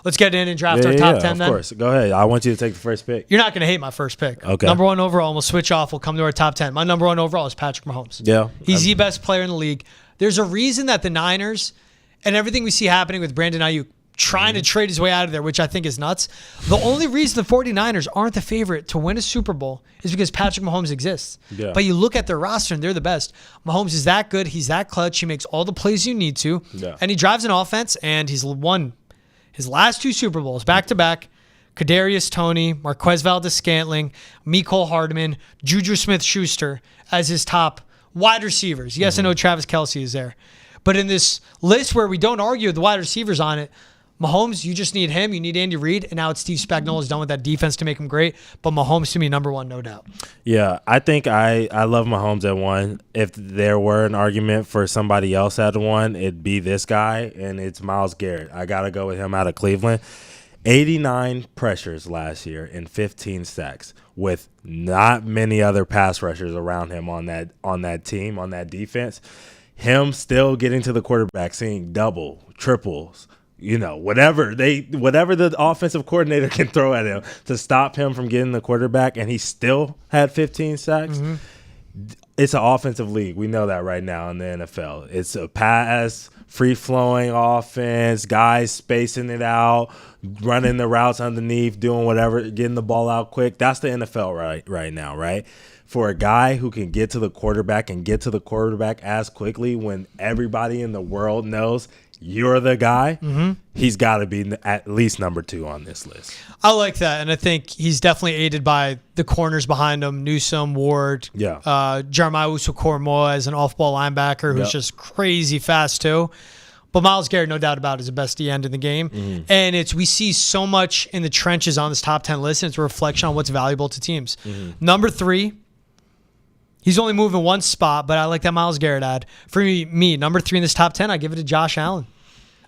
Let's get in and draft our top 10 then. Of course. Go ahead. I want you to take the first pick. You're not going to hate my first pick. Okay. Number 1 overall, we'll switch off. We'll come to our top 10. My number 1 overall is Patrick Mahomes. Yeah. He's the best player in the league. There's a reason that the Niners and everything we see happening with Brandon Ayuk trying to trade his way out of there, which I think is nuts. The only reason the 49ers aren't the favorite to win a Super Bowl is because Patrick Mahomes exists. Yeah. But you look at their roster and they're the best. Mahomes is that good. He's that clutch. He makes all the plays you need to. Yeah. And he drives an offense, and he's won his last 2 Super Bowls back-to-back. Kadarius Toney, Marquez Valdes-Scantling, Mecole Hardman, Juju Smith-Schuster as his top wide receivers. Yes, I know Travis Kelce is there. But in this list where we don't argue the wide receivers on it, Mahomes, you just need him. You need Andy Reid. And now it's Steve Spagnuolo's done with that defense to make him great. But Mahomes, to me, number 1, no doubt. Yeah, I think I love Mahomes at 1. If there were an argument for somebody else at 1, it'd be this guy, and it's Myles Garrett. I got to go with him out of Cleveland. 89 pressures last year and 15 sacks with not many other pass rushers around him on that team, on that defense. Him still getting to the quarterback, seeing double, triples, whatever the offensive coordinator can throw at him to stop him from getting the quarterback, and he still had 15 sacks. Mm-hmm. It's an offensive league. We know that right now in the NFL. It's a pass, free-flowing offense, guys spacing it out, running the routes underneath, doing whatever, getting the ball out quick. That's the NFL right now, right? For a guy who can get to the quarterback and get to the quarterback as quickly when everybody in the world knows you're the guy, he's got to be at least number 2 on this list. I like that, and I think he's definitely aided by the corners behind him, Newsome, Ward, Jeremiah Owusu-Koramoah as an off-ball linebacker who's just crazy fast too. But Myles Garrett, no doubt about it, is the best end in the game. Mm-hmm. And we see so much in the trenches on this top 10 list, and it's a reflection on what's valuable to teams. Mm-hmm. Number 3, he's only moving 1 spot, but I like that Myles Garrett ad. For me, number 3 in this top 10, I give it to Josh Allen.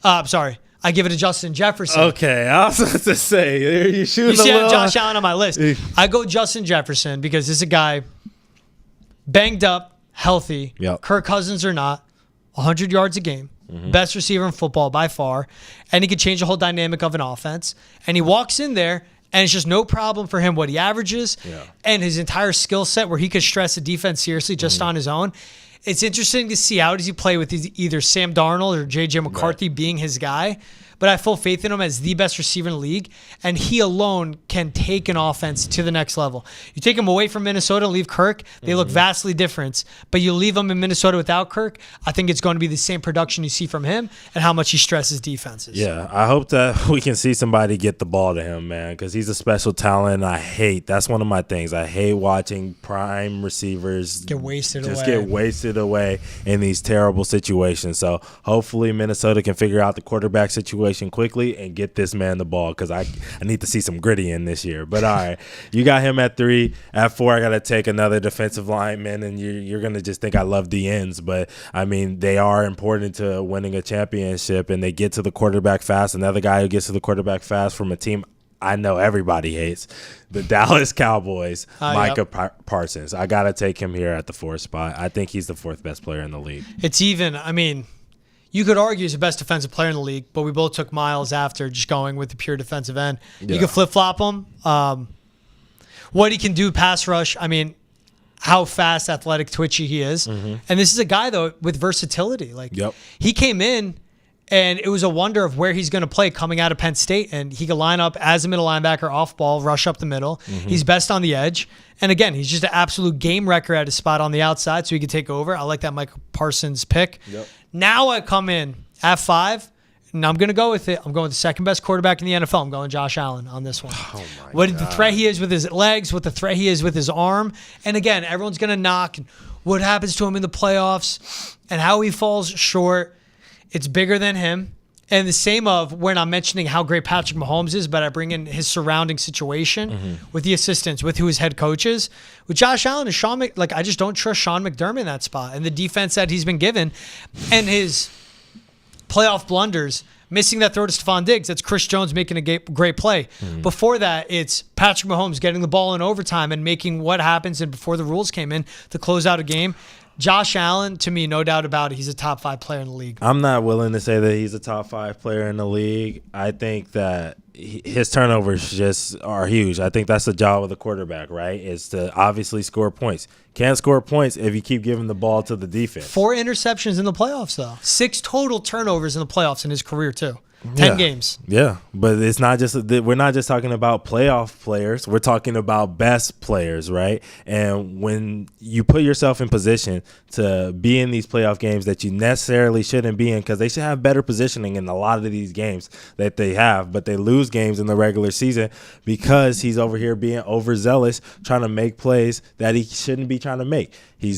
I give it to Justin Jefferson. Okay, I was about to say, you see I have Josh Allen on my list. I go Justin Jefferson because this is a guy banged up, healthy, Kirk Cousins or not, 100 yards a game, best receiver in football by far, and he could change the whole dynamic of an offense. And he walks in there, and it's just no problem for him what he averages and his entire skill set where he could stress a defense seriously just on his own. It's interesting to see how does he play with either Sam Darnold or J.J. McCarthy being his guy. But I have full faith in him as the best receiver in the league, and he alone can take an offense to the next level. You take him away from Minnesota and leave Kirk, they look vastly different. But you leave him in Minnesota without Kirk, I think it's going to be the same production you see from him and how much he stresses defenses. Yeah, I hope that we can see somebody get the ball to him, man, because he's a special talent. That's one of my things. I hate watching prime receivers get wasted away in these terrible situations. So hopefully Minnesota can figure out the quarterback situation quickly and get this man the ball, because I need to see some gritty in this year. But all right, you got him at 3. At 4, I got to take another defensive lineman, and you're going to just think I love the ends. But, I mean, they are important to winning a championship, and they get to the quarterback fast. Another guy who gets to the quarterback fast from a team I know everybody hates, the Dallas Cowboys, Micah Parsons. I got to take him here at the 4th spot. I think he's the 4th best player in the league. It's even, you could argue he's the best defensive player in the league, but we both took Myles after just going with the pure defensive end. Yeah. You could flip-flop him. What he can do pass rush, how fast, athletic, twitchy he is. Mm-hmm. And this is a guy, though, with versatility. He came in, and it was a wonder of where he's going to play coming out of Penn State. And he could line up as a middle linebacker, off ball, rush up the middle. Mm-hmm. He's best on the edge. And again, he's just an absolute game wrecker at his spot on the outside, so he could take over. I like that Micah Parsons pick. Yep. Now I come in at 5, and I'm going to go with it. I'm going with the second best quarterback in the NFL. I'm going Josh Allen on this one. Oh my what God. The threat he is with his legs, what the threat he is with his arm. And again, everyone's going to knock what happens to him in the playoffs and how he falls short. It's bigger than him. And the same of when I'm mentioning how great Patrick Mahomes is, but I bring in his surrounding situation with the assistants, with who his head coach is. With Josh Allen and I just don't trust Sean McDermott in that spot. And the defense that he's been given and his playoff blunders, missing that throw to Stephon Diggs, that's Chris Jones making a great play. Before that, it's Patrick Mahomes getting the ball in overtime and making what happens and before the rules came in to close out a game. Josh Allen, to me, no doubt about it, he's a top 5 player in the league. I'm not willing to say that he's a top 5 player in the league. I think that his turnovers just are huge. I think that's the job of the quarterback, right? Is to obviously score points. Can't score points if you keep giving the ball to the defense. 4 interceptions in the playoffs, though. 6 total turnovers in the playoffs in his career, too. 10 games. Yeah, but it's not just we're not just talking about playoff players. We're talking about best players, right? And when you put yourself in position to be in these playoff games that you necessarily shouldn't be in, because they should have better positioning in a lot of these games that they have, but they lose games in the regular season because he's over here being overzealous, trying to make plays that he shouldn't be trying to make. He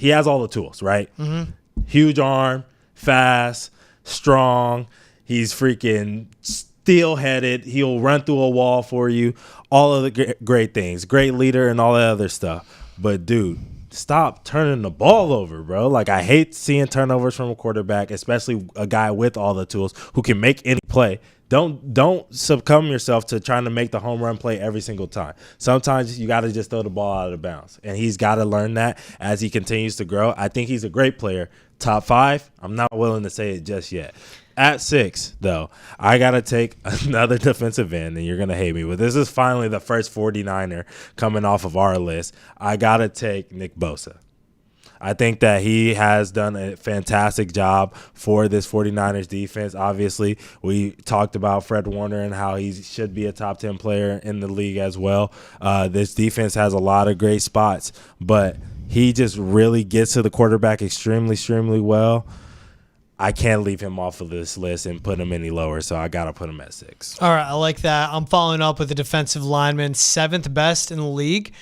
has all the tools, right? Mm-hmm. Huge arm, fast, strong. He's freaking steel-headed. He'll run through a wall for you. All of the great things. Great leader and all that other stuff. But, dude, stop turning the ball over, bro. Like, I hate seeing turnovers from a quarterback, especially a guy with all the tools who can make any play. Don't succumb yourself to trying to make the home run play every single time. Sometimes you got to just throw the ball out of bounds. And he's got to learn that as he continues to grow. I think he's a great player. Top 5, I'm not willing to say it just yet. At 6, though, I got to take another defensive end, and you're going to hate me, but this is finally the first 49er coming off of our list. I got to take Nick Bosa. I think that he has done a fantastic job for this 49ers defense. Obviously, we talked about Fred Warner and how he should be a top 10 player in the league as well. This defense has a lot of great spots, but he just really gets to the quarterback extremely, extremely well. I can't leave him off of this list and put him any lower, so I got to put him at 6. All right, I like that. I'm following up with a defensive lineman, 7th best in the league.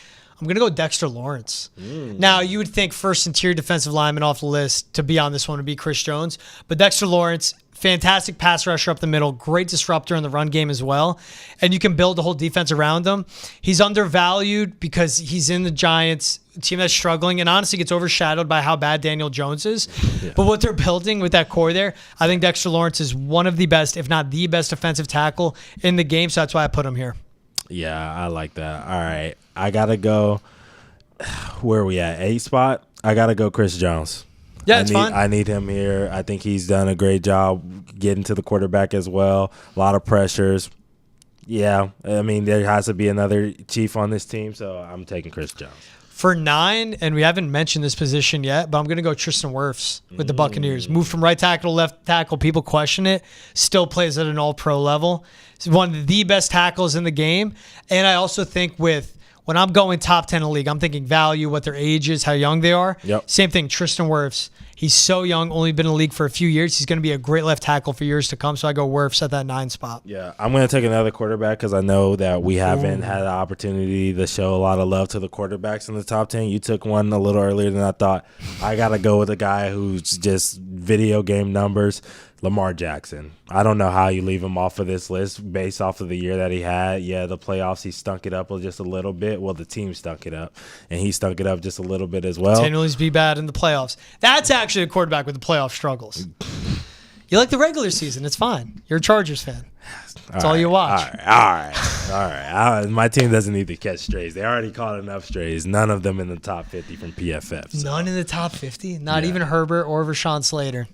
I'm going to go Dexter Lawrence. Now, you would think first interior defensive lineman off the list to be on this one would be Chris Jones, but Dexter Lawrence, fantastic pass rusher up the middle, great disruptor in the run game as well, and you can build the whole defense around him. He's undervalued because he's in the Giants, a team that's struggling, and honestly gets overshadowed by how bad Daniel Jones is. Yeah. But what they're building with that core there, I think Dexter Lawrence is one of the best, if not the best defensive tackle in the game, so that's why I put him here. Yeah, I like that. All right, I got to go, where are we at, 8 spot? I got to go Chris Jones. Yeah, it's fine. I need him here. I think he's done a great job getting to the quarterback as well. A lot of pressures. Yeah, I mean, there has to be another Chief on this team, so I'm taking Chris Jones. For 9, and we haven't mentioned this position yet, but I'm going to go Tristan Wirfs with the Buccaneers. Moved from right tackle to left tackle. People question it. Still plays at an all-pro level. He's one of the best tackles in the game. And I also think when I'm going top 10 in the league, I'm thinking value, what their age is, how young they are. Yep. Same thing, Tristan Wirfs. He's so young, only been in the league for a few years. He's going to be a great left tackle for years to come, so I go Wirfs at that 9 spot. Yeah, I'm going to take another quarterback because I know that we haven't had the opportunity to show a lot of love to the quarterbacks in the top 10. You took one a little earlier than I thought. I got to go with a guy who's just video game numbers, Lamar Jackson. I don't know how you leave him off of this list based off of the year that he had. Yeah, the playoffs, he stunk it up just a little bit. Well, the team stunk it up, and he stunk it up just a little bit as well. Continually be bad in the playoffs. That's actually a quarterback with the playoff struggles. You like the regular season. It's fine. You're a Chargers fan. That's all you watch. All right. My team doesn't need to catch strays. They already caught enough strays. None of them in the top 50 from PFF. So. None in the top 50? Not even Herbert or Rashawn Slater.